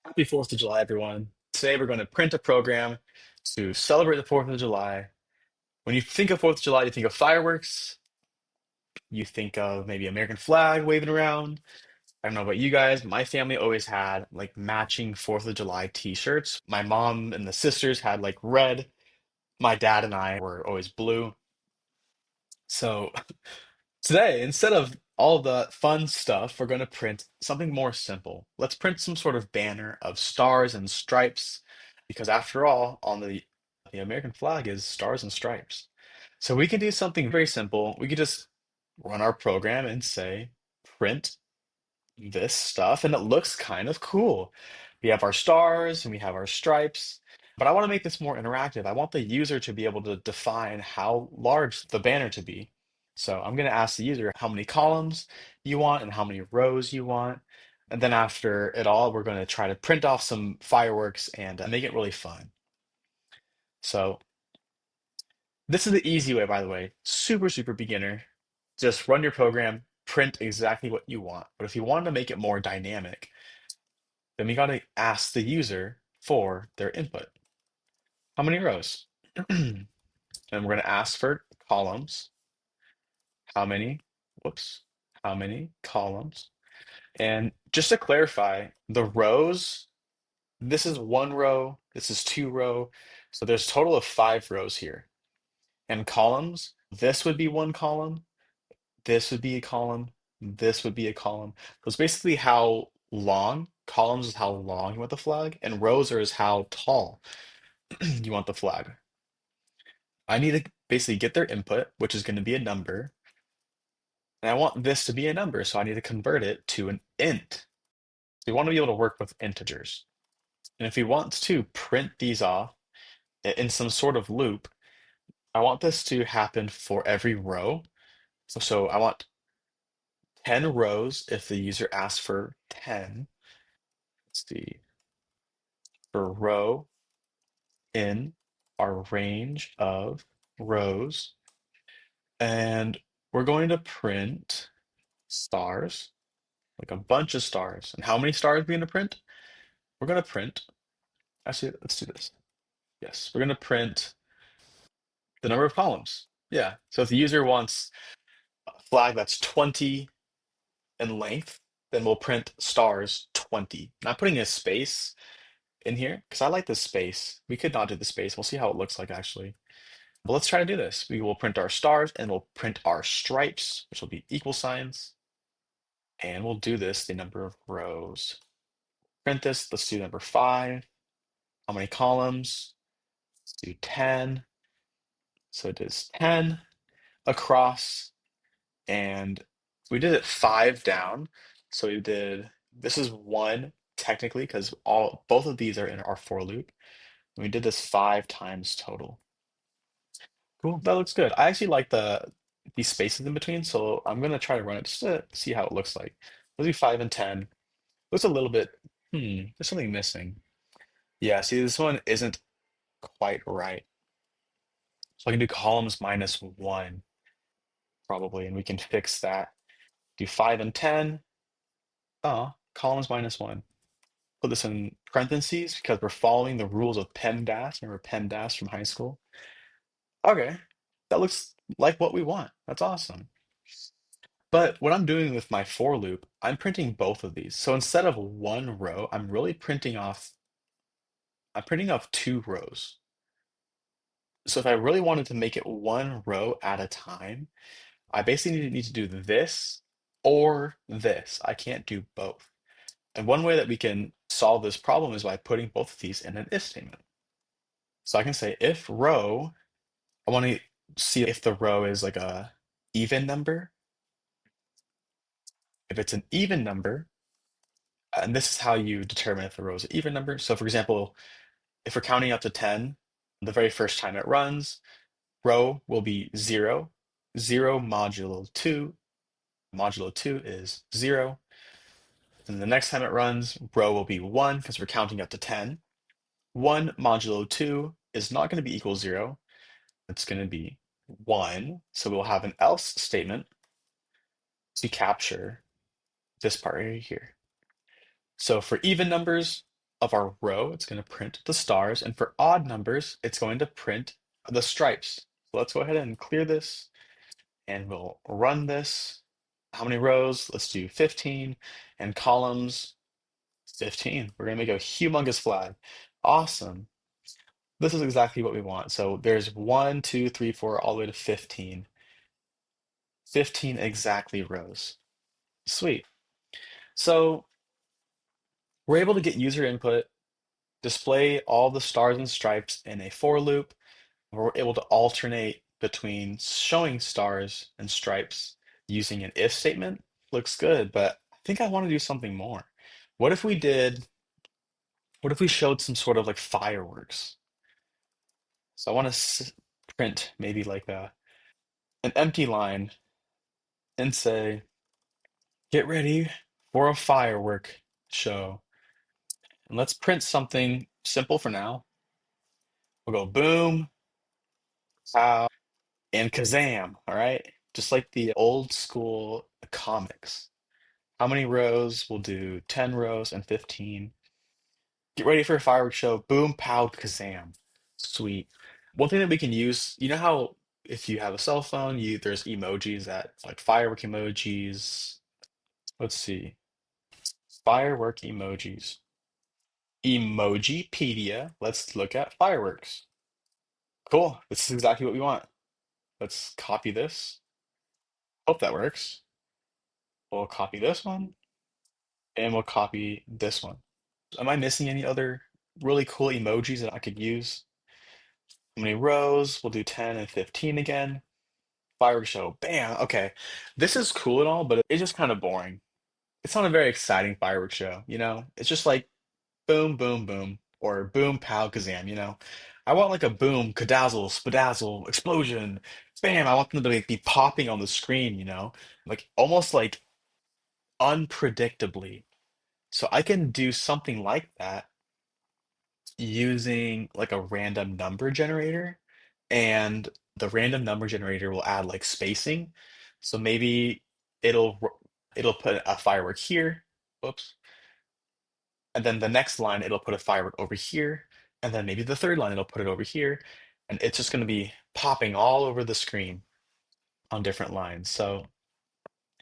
Happy 4th of July, everyone. Today we're going to print a program to celebrate the 4th of July. When you think of 4th of July, you think of fireworks, you think of maybe American flag waving around. I don't know about you guys, but my family always had like matching 4th of July t-shirts. My mom and the sisters had like red. My dad and I were always blue. So today, instead of all the fun stuff, we're going to print something more simple. Let's print some sort of banner of stars and stripes, because after all, on the American flag is stars and stripes. So we can do something very simple. We could just run our program and say print this stuff, and it looks kind of cool. We have our stars and we have our stripes, but I want to make this more interactive. I want the user to be able to define how large the banner to be. So I'm going to ask the user how many columns you want and how many rows you want. And then after it all, we're going to try to print off some fireworks and make it really fun. So this is the easy way, by the way. Super, super beginner. Just run your program, print exactly what you want. But if you want to make it more dynamic, then we got to ask the user for their input. How many rows? And we're going to ask for columns. How many? Whoops. How many columns? And just to clarify, the rows, this is one row, this is two row. So there's a total of 5 rows here. And columns, this would be one column, this would be a column, this would be a column. So it's basically how long, columns is how long you want the flag, and rows are is how tall you want the flag. I need to basically get their input, which is going to be a number, and I want this to be a number, so I need to convert it to an int. We want to be able to work with integers. And if we want to print these off in some sort of loop, I want this to happen for every row. So I want 10 rows if the user asks for 10. Let's see, for row in our range of rows. And we're going to print stars, like a bunch of stars. And how many stars are we going to print? We're going to print, actually, let's do this. Yes, we're going to print the number of columns. Yeah. So if the user wants a flag that's 20 in length, then we'll print stars 20. Not putting a space in here because I like this space. We could not do the space. We'll see how it looks like actually. But let's try to do this. We will print our stars and we'll print our stripes, which will be equal signs. And we'll do this the number of rows. Print this. Let's do number 5. How many columns? Let's do 10. So it is 10 across. And we did it 5 down. So we did, this is 1 technically because all both of these are in our for loop. And we did this 5 times total. Cool, that looks good. I actually like these spaces in between, so I'm gonna try to run it just to see how it looks like. Let's do 5 and 10. Looks a little bit, there's something missing. Yeah, see, this one isn't quite right. So I can do columns minus 1 probably, and we can fix that. Do 5 and 10. Oh, columns minus 1. Put this in parentheses because we're following the rules of PEMDAS. Remember PEMDAS from high school? Okay, that looks like what we want. That's awesome. But what I'm doing with my for loop, I'm printing both of these. So instead of one row, I'm printing off 2 rows. So if I really wanted to make it one row at a time, I basically need to do this or this. I can't do both. And one way that we can solve this problem is by putting both of these in an if statement. So I can say if row, I want to see if the row is like a even number. If it's an even number, and this is how you determine if the row is an even number. So for example, if we're counting up to 10, the very first time it runs, row will be 0. 0 modulo 2 is 0. And the next time it runs, row will be 1 because we're counting up to 10. 1 modulo 2 is not going to be equal 0. It's going to be 1. So we'll have an else statement to capture this part right here. So for even numbers, of our row, it's going to print the stars. And for odd numbers, it's going to print the stripes. So let's go ahead and clear this and we'll run this. How many rows? Let's do 15 and columns 15. We're going to make a humongous flag. Awesome. This is exactly what we want. So there's 1, 2, 3, 4, all the way to 15. 15 exactly rows. Sweet. So we're able to get user input, display all the stars and stripes in a for loop. We're able to alternate between showing stars and stripes using an if statement. Looks good, but I think I want to do something more. What if we did, what if we showed some sort of like fireworks? So I want to print maybe like an empty line and say, get ready for a firework show. And let's print something simple for now. We'll go boom, pow, and kazam, all right? Just like the old school comics. How many rows? We'll do 10 rows and 15. Get ready for a fireworks show. Boom, pow, kazam. Sweet. One thing that we can use, you know how if you have a cell phone, there's emojis that like firework emojis. Let's see. Firework emojis. Emojipedia. Let's look at fireworks. Cool. This is exactly what we want. Let's copy this. Hope that works. We'll copy this one and we'll copy this one. Am I missing any other really cool emojis that I could use? How many rows? We'll do 10 and 15 again. Fireworks show. Bam. Okay. This is cool and all, but it's just kind of boring. It's not a very exciting fireworks show, you know? It's just like boom, boom, boom, or boom, pow, kazam, you know? I want like a boom, kadazzle, spadazzle, explosion, bam. I want them to like, be popping on the screen, you know? Like almost like unpredictably. So I can do something like that using like a random number generator, and the random number generator will add like spacing. So maybe it'll put a firework here, whoops, and then the next line it'll put a firework over here, and then maybe the third line it'll put it over here, and it's just going to be popping all over the screen on different lines. So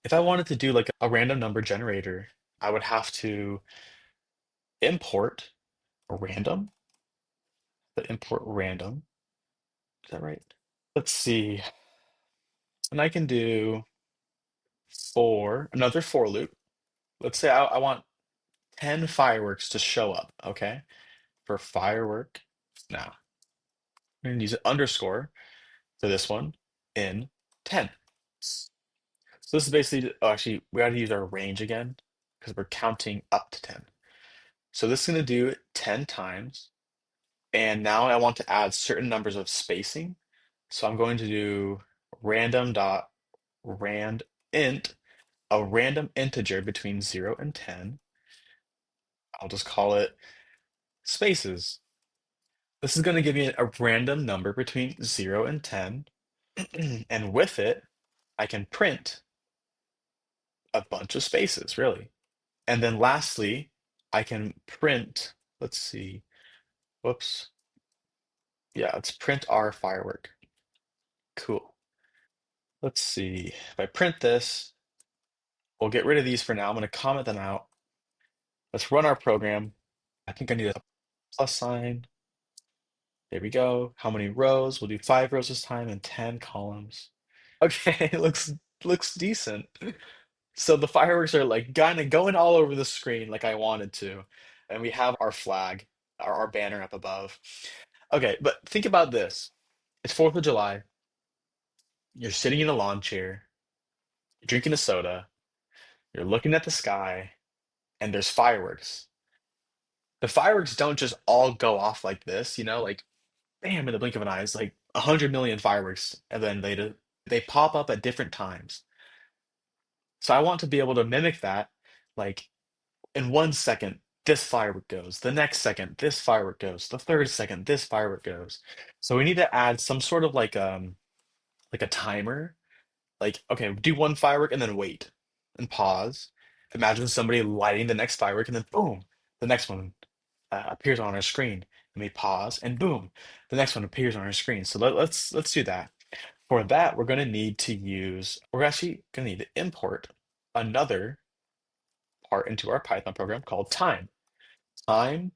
if I wanted to do like a random number generator, I would have to import a random, the import random. Is that right? Let's see. And I can do another for loop. Let's say I want 10 fireworks to show up, okay? For firework. Now, I'm going to use an underscore for this one in 10. So this is basically, oh, actually, we got to use our range again because we're counting up to 10. So this is going to do it 10 times. And now I want to add certain numbers of spacing. So I'm going to do random dot rand int, a random integer between 0 and 10. I'll just call it spaces. This is going to give me a random number between 0 and 10. And with it, I can print a bunch of spaces, really. And then lastly, I can print, let's see, whoops. Yeah, let's print our firework. Cool. Let's see. If I print this, we'll get rid of these for now. I'm going to comment them out. Let's run our program. I think I need a plus sign. There we go. How many rows? We'll do 5 rows this time and 10 columns. Okay, looks decent. So the fireworks are like kind of going all over the screen like I wanted to. And we have our flag, our banner up above. Okay, but think about this. It's 4th of July. You're sitting in a lawn chair, you're drinking a soda, you're looking at the sky, and there's fireworks. The fireworks don't just all go off like this, you know, like bam in the blink of an eye. It's like 100 million fireworks, and then they pop up at different times. So I want to be able to mimic that, like in 1 second, this firework goes. The next second, this firework goes. The third second, this firework goes. So we need to add some sort of like a timer. Like, okay, do one firework and then wait and pause. Imagine somebody lighting the next firework and then boom, the next one. appears on our screen. And we pause, and boom, the next one appears on our screen. So let's do that. For that, we're going to need to use, we're actually going to need to import another part into our Python program called time. Time,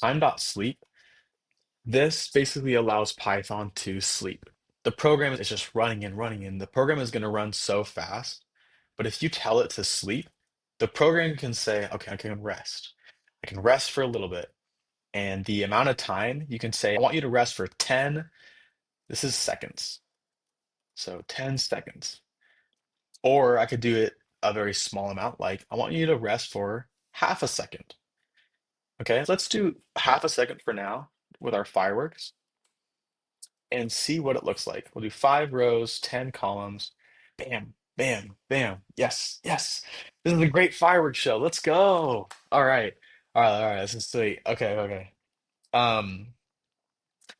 time.sleep. This basically allows Python to sleep. The program is just running and running, and the program is going to run so fast. But if you tell it to sleep, the program can say, okay, I can rest. I can rest for a little bit. And the amount of time you can say, I want you to rest for 10, this is seconds. So 10 seconds. Or I could do it a very small amount, like I want you to rest for half a second. Okay, let's do half a second for now with our fireworks and see what it looks like. We'll do 5 rows, 10 columns. Bam, bam, bam. Yes, yes. This is a great fireworks show. Let's go. All right. All right. This is sweet. Okay, okay. Um,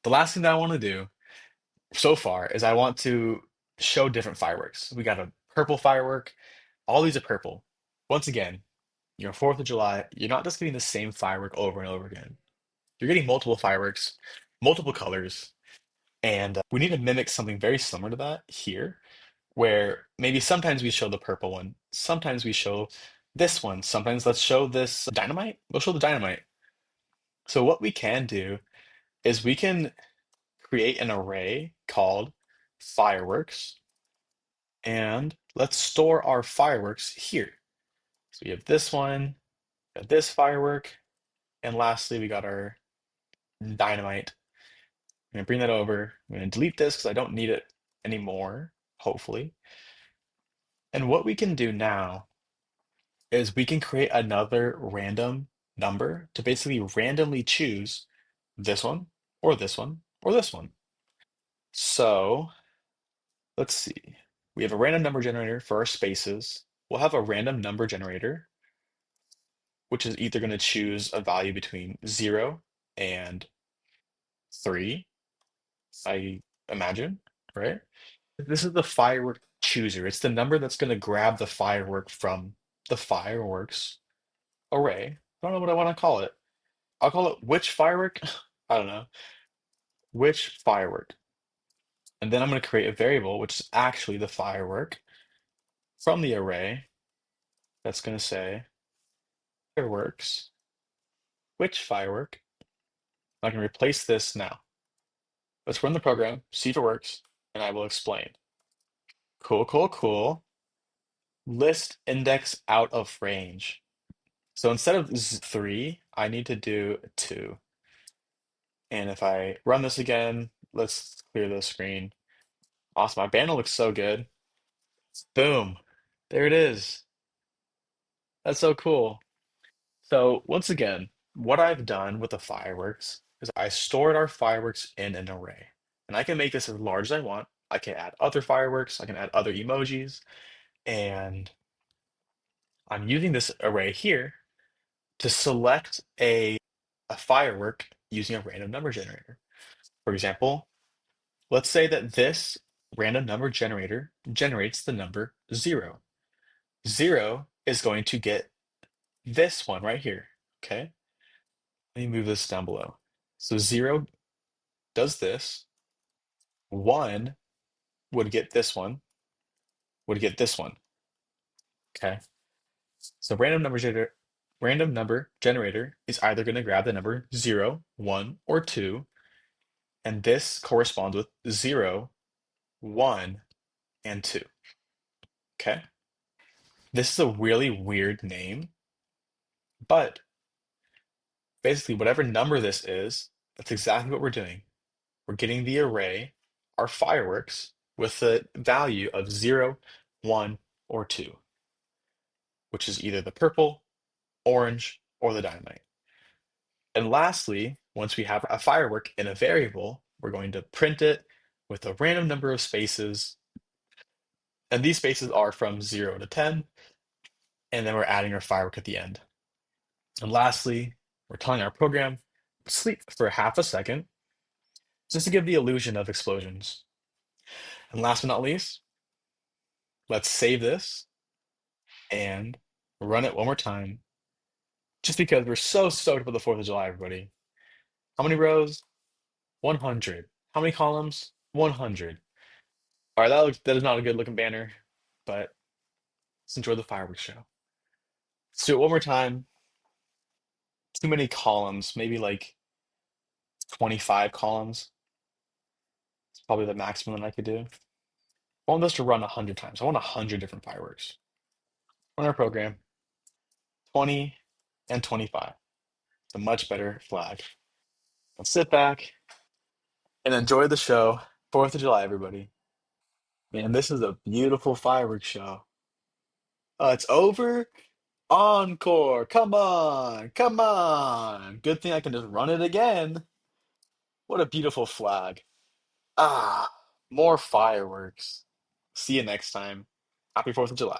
the last thing that I want to do so far is I want to show different fireworks. We got a purple firework. All these are purple. Once again, 4th of July, you're not just getting the same firework over and over again. You're getting multiple fireworks, multiple colors, and we need to mimic something very similar to that here, where maybe sometimes we show the purple one, sometimes we show this one, sometimes let's show this dynamite. We'll show the dynamite. So what we can do is we can create an array called fireworks, and let's store our fireworks here. So we have this one, got this firework, and lastly, we got our dynamite. I'm gonna bring that over. I'm gonna delete this because I don't need it anymore, hopefully. And what we can do now is we can create another random number to basically randomly choose this one, or this one, or this one. So let's see. We have a random number generator for our spaces. We'll have a random number generator, which is either going to choose a value between 0 and 3, I imagine, right? This is the firework chooser. It's the number that's going to grab the firework from the fireworks array. I don't know what I want to call it. I'll call it which firework? I don't know. Which firework? And then I'm going to create a variable, which is actually the firework from the array that's going to say fireworks, which firework? I can replace this now. Let's run the program, see if it works, and I will explain. Cool, cool, cool. List index out of range. So instead of 3, I need to do 2. And if I run this again, let's clear the screen. Awesome, my banner looks so good. Boom. There it is. That's so cool. So once again, what I've done with the fireworks is I stored our fireworks in an array. And I can make this as large as I want. I can add other fireworks, I can add other emojis, and I'm using this array here to select a firework using a random number generator. For example, let's say that this random number generator generates the number 0. 0 is going to get this one right here. Okay, let me move this down below. So 0 does this. 1 would get this one, would get this one. Okay, so random number generator is either going to grab the number 0, 1, or 2, and this corresponds with 0, 1, and 2. Okay, this is a really weird name, but basically, whatever number this is, that's exactly what we're doing. We're getting the array, our fireworks, with the value of 0, 1, or 2, which is either the purple, orange, or the dynamite. And lastly, once we have a firework in a variable, we're going to print it with a random number of spaces. And these spaces are from 0 to 10. And then we're adding our firework at the end. And lastly, we're telling our program, sleep for half a second, just to give the illusion of explosions. And last but not least, let's save this and run it one more time just because we're so stoked about the 4th of July, everybody. How many rows? 100. How many columns? 100. All right, that is not a good looking banner, but let's enjoy the fireworks show. Let's do it one more time. Too many columns, maybe like 25 columns. It's probably the maximum that I could do. I want this to run 100 times. I want 100 different fireworks on our program. 20 and 25. It's a much better flag. Let's sit back and enjoy the show. 4th of July, everybody. Man, this is a beautiful fireworks show. It's over. Encore. Come on. Come on. Good thing I can just run it again. What a beautiful flag. Ah, more fireworks. See you next time. Happy 4th of July.